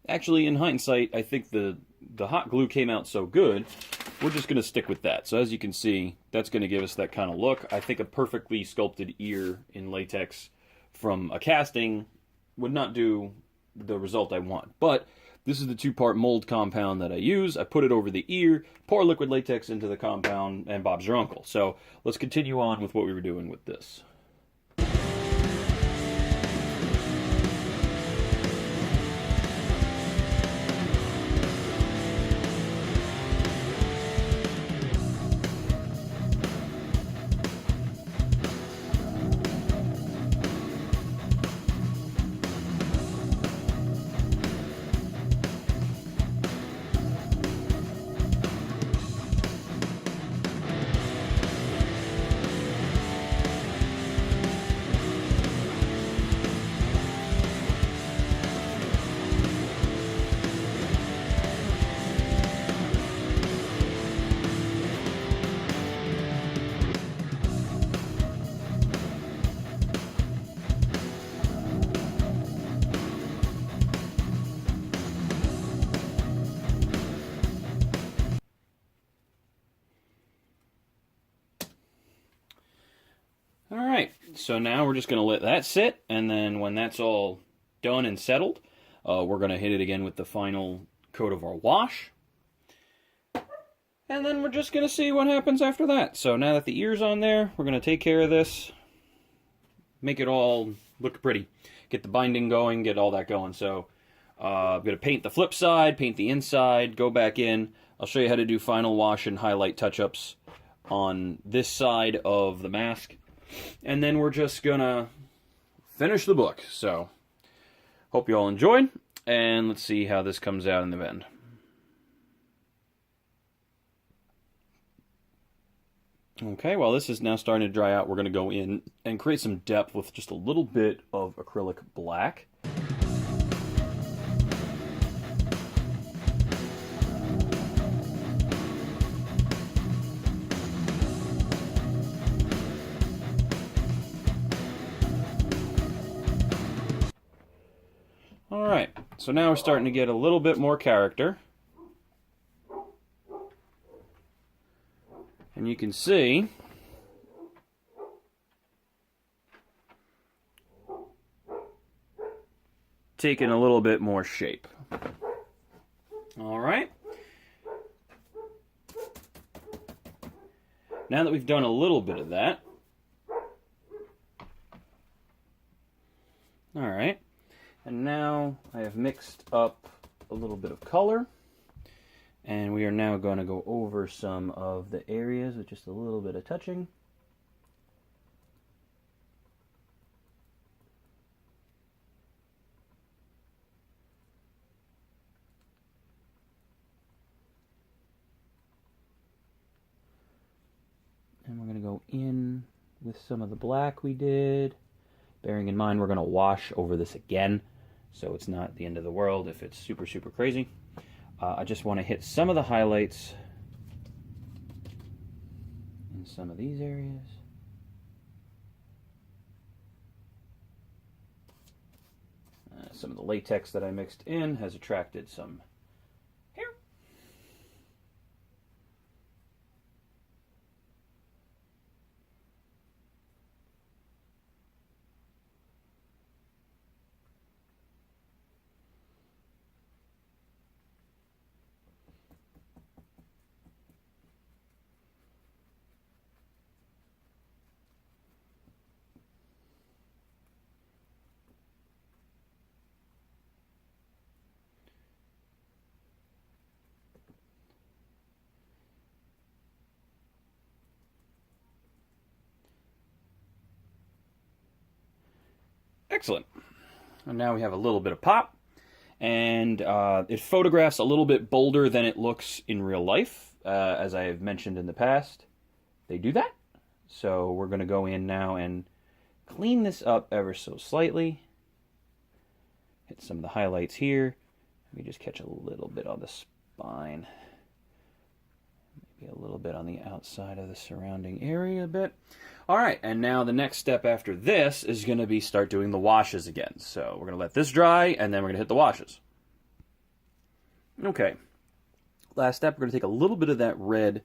Actually, in hindsight, I think the hot glue came out so good, we're just going to stick with that. So as you can see, that's going to give us that kind of look. I think a perfectly sculpted ear in latex from a casting would not do the result I want. But this is the 2-part mold compound that I use. I put it over the ear, pour liquid latex into the compound, and Bob's your uncle. So let's continue on with what we were doing with this. Alright, so now we're just going to let that sit, and then when that's all done and settled, we're going to hit it again with the final coat of our wash. And then we're just going to see what happens after that. So now that the ear's on there, we're going to take care of this, make it all look pretty, get the binding going, get all that going. So I'm going to paint the flip side, paint the inside, go back in. I'll show you how to do final wash and highlight touch-ups on this side of the mask. And then we're just gonna finish the book. So, hope you all enjoyed, and let's see how this comes out in the end. Okay, well this is now starting to dry out. We're gonna go in and create some depth with just a little bit of acrylic black. Alright, so now we're starting to get a little bit more character. And you can see taking a little bit more shape. Alright. Now that we've done a little bit of that, alright. And now I have mixed up a little bit of color, and we are now going to go over some of the areas with just a little bit of touching. And we're going to go in with some of the black we did, bearing in mind we're going to wash over this again. So it's not the end of the world if it's super, super crazy. I just want to hit some of the highlights in some of these areas. Some of the latex that I mixed in has attracted some hair. Excellent. And now we have a little bit of pop, and it photographs a little bit bolder than it looks in real life, as I have mentioned in the past. They do that. So we're going to go in now and clean this up ever so slightly. Hit some of the highlights here. Let me just catch a little bit on the spine. Maybe a little bit on the outside of the surrounding area a bit. All right, and now the next step after this is going to be start doing the washes again. So we're going to let this dry, and then we're going to hit the washes. Okay. Last step, we're going to take a little bit of that red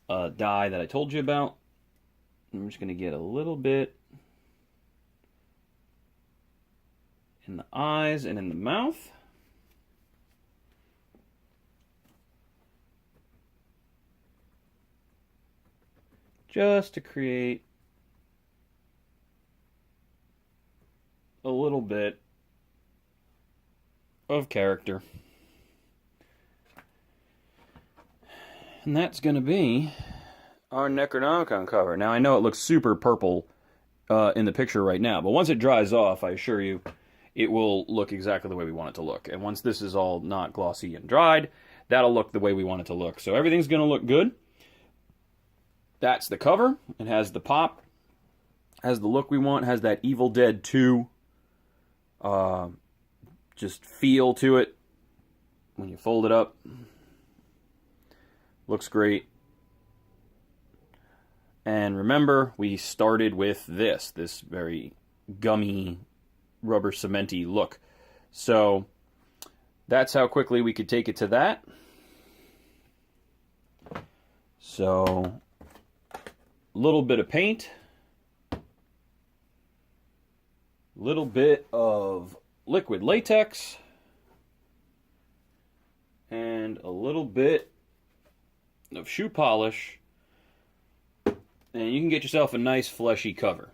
dye that I told you about. I'm just going to get a little bit in the eyes and in the mouth. Just to create a little bit of character. And that's going to be our Necronomicon cover. Now, I know it looks super purple in the picture right now, but once it dries off, I assure you, it will look exactly the way we want it to look. And once this is all not glossy and dried, that'll look the way we want it to look. So everything's going to look good. That's the cover. It has the pop, has the look we want, has that Evil Dead 2 just feel to it when you fold it up. Looks great. And remember, we started with this very gummy, rubber cementy look. So that's how quickly we could take it to that. So a little bit of paint, a little bit of liquid latex, and a little bit of shoe polish, and you can get yourself a nice fleshy cover.